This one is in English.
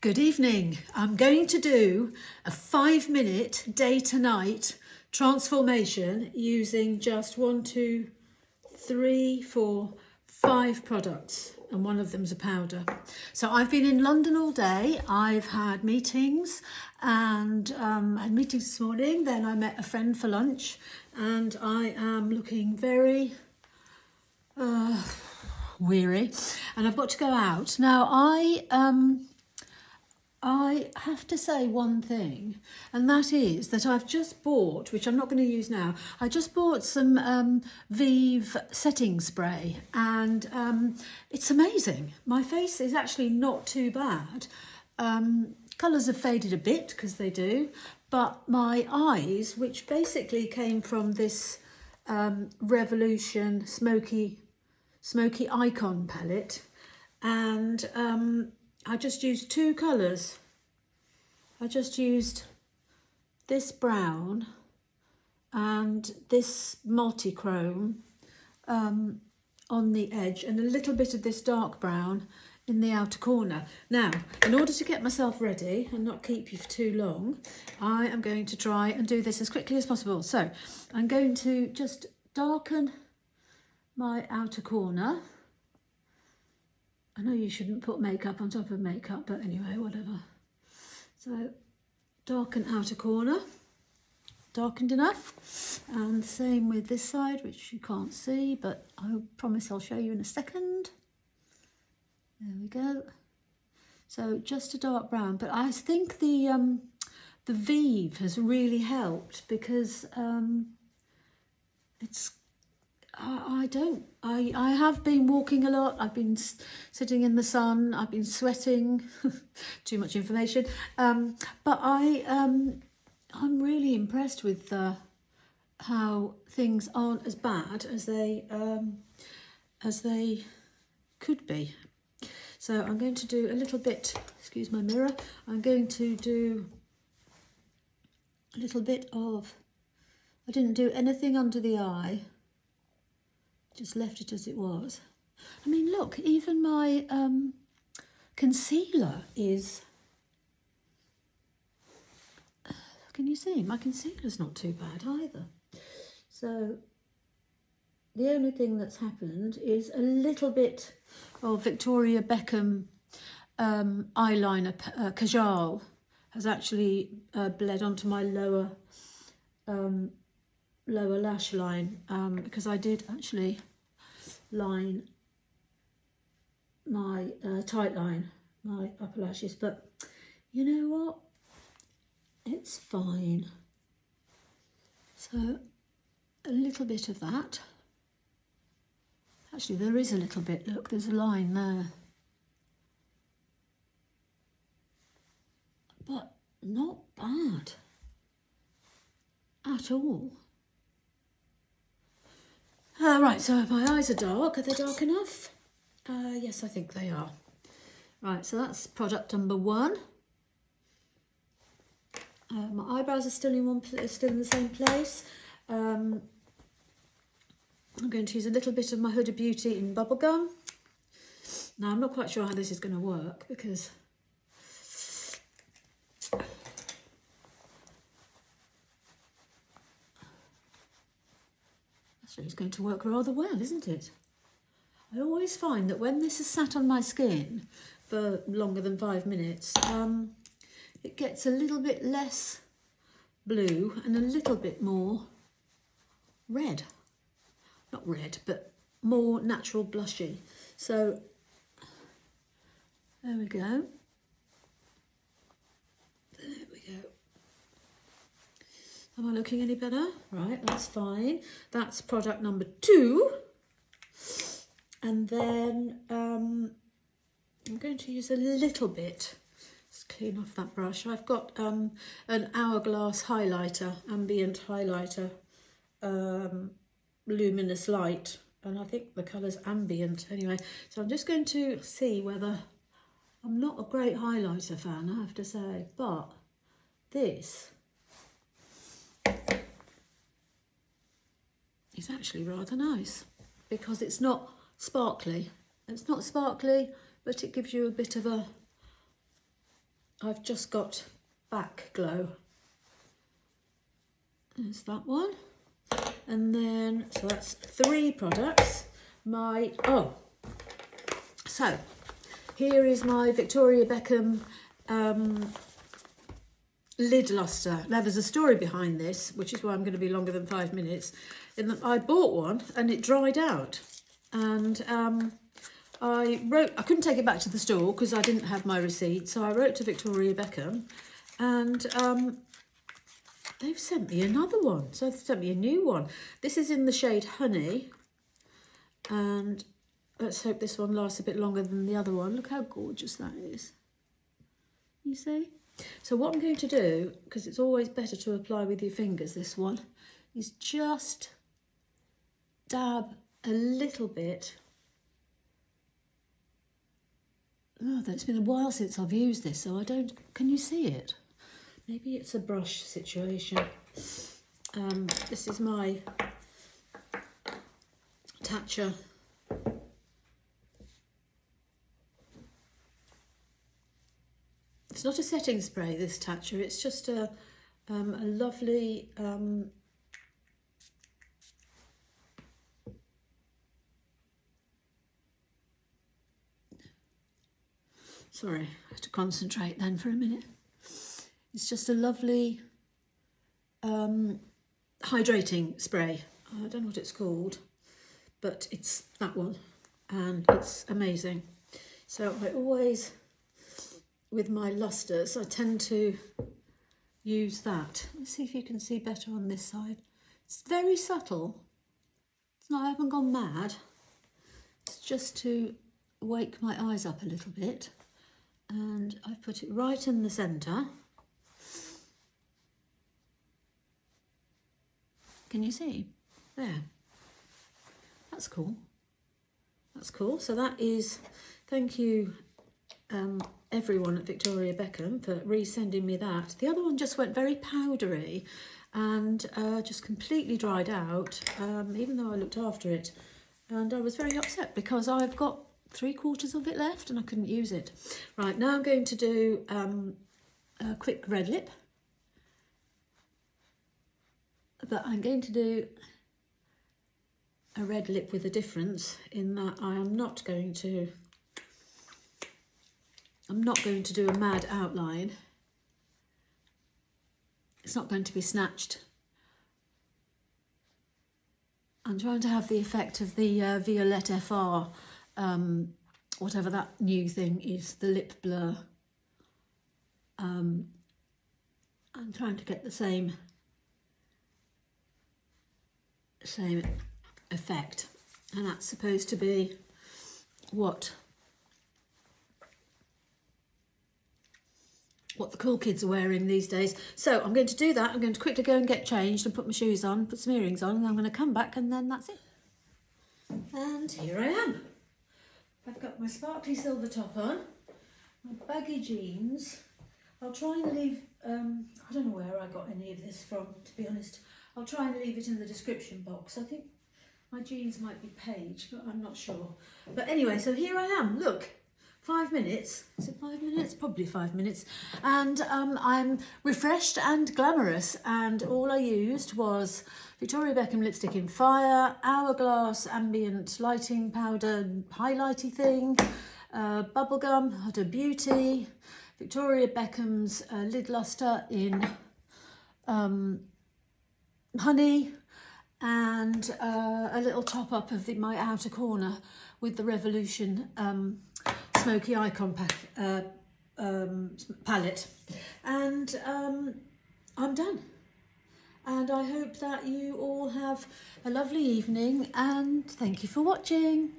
Good evening. I'm going to do a 5-minute day to night transformation using just 1, 2, 3, 4, 5 products, and one of them's a powder. So I've been in London all day. I've had meetings and had meetings this morning. Then I met a friend for lunch and I am looking very weary and I've got to go out. Now I have to say one thing, and that is that I've just bought, which I'm not going to use now, I just bought some Vieve Setting Spray, and it's amazing. My face is actually not too bad. Colours have faded a bit, because they do, but my eyes, which basically came from this Revolution Smokey Icon palette, and I just used 2 colours. I just used this brown and this multi-chrome on the edge, and a little bit of this dark brown in the outer corner. Now, in order to get myself ready and not keep you for too long, I am going to try and do this as quickly as possible. So I'm going to just darken my outer corner. I know you shouldn't put makeup on top of makeup, but anyway, whatever. So, darken outer corner, darkened enough. And same with this side, which you can't see, but I promise I'll show you in a second. There we go. So just a dark brown, but I think the Vieve has really helped because it's. I have been walking a lot. I've been sitting in the sun. I've been sweating. Too much information. But I'm really impressed with how things aren't as bad as they could be. So I'm going to do a little bit. Excuse my mirror. I'm going to do a little bit of. I didn't do anything under the eye. Just left it as it was. I mean, look, even my concealer is... Can you see? My concealer's not too bad either. So the only thing that's happened is a little bit of Victoria Beckham eyeliner kajal has actually bled onto my lower lash line because I did actually line my tight line my upper lashes, but you know what, it's fine. So a little bit of that. Actually, there is a little bit, look, there's a line there, but not bad at all. Right, so my eyes are dark. Are they dark enough? Yes, I think they are. Right, so that's product number 1. My eyebrows are still in the same place. I'm going to use a little bit of my Huda Beauty in Bubblegum. Now, I'm not quite sure how this is going to work because it's going to work rather well, isn't it? I always find that when this is sat on my skin for longer than 5 minutes, it gets a little bit less blue and a little bit more red. Not red, but more natural blushy. So, there we go. There we go. Am I looking any better? Right, that's fine. That's product number 2. And then I'm going to use a little bit. Let's clean off that brush. I've got an Hourglass highlighter, Ambient highlighter, luminous light. And I think the colour's Ambient anyway. So I'm just going to see whether... I'm not a great highlighter fan, I have to say. But this... it's actually rather nice because it's not sparkly. It's not sparkly, but it gives you a bit of a I've just got Back Glow. There's that one. And then, so that's 3 products. So here is my Victoria Beckham Lid Lustre. Now there's a story behind this, which is why I'm going to be longer than 5 minutes. In that I bought one and it dried out. And I couldn't take it back to the store because I didn't have my receipt. So I wrote to Victoria Beckham and they've sent me another one. So they've sent me a new one. This is in the shade Honey. And let's hope this one lasts a bit longer than the other one. Look how gorgeous that is. You see? So what I'm going to do, because it's always better to apply with your fingers, this one, is just dab a little bit. Oh, it's been a while since I've used this, so I don't... Can you see it? Maybe it's a brush situation. This is my Tatcha. It's not a setting spray, this Tatcha. It's just a lovely... Sorry, I have to concentrate then for a minute. It's just a lovely hydrating spray. I don't know what it's called, but it's that one and it's amazing. So I always, with my lustres, I tend to use that. Let's see if you can see better on this side. It's very subtle. It's not, I haven't gone mad. It's just to wake my eyes up a little bit. And I've put it right in the centre. Can you see? There. That's cool. That's cool. So that is, thank you everyone at Victoria Beckham for resending me that. The other one just went very powdery and just completely dried out, even though I looked after it. And I was very upset because I've got 3/4 of it left and I couldn't use it. Right, now I'm going to do a quick red lip. But I'm going to do a red lip with a difference in that I'm not going to do a mad outline. It's not going to be snatched. I'm trying to have the effect of the Violette FR, whatever that new thing is, the lip blur. I'm trying to get the same effect, and that's supposed to be what the cool kids are wearing these days. So I'm going to do that. I'm going to quickly go and get changed and put my shoes on, put some earrings on, and I'm going to come back and then that's it. And here I am. I've got my sparkly silver top on, my baggy jeans. I'll try and leave, I don't know where I got any of this from, to be honest. I'll try and leave it in the description box. I think my jeans might be Paige, but I'm not sure. But anyway, so here I am. Look, 5 minutes. Is it 5 minutes? Probably 5 minutes. And I'm refreshed and glamorous. And all I used was Victoria Beckham Lipstick in Fire, Hourglass Ambient Lighting Powder Highlighty thing, Bubblegum, Huda Beauty, Victoria Beckham's Lid Lustre in Honey, and a little top up of my outer corner with the Revolution Smokey Icon palette. And I'm done. And I hope that you all have a lovely evening, and thank you for watching.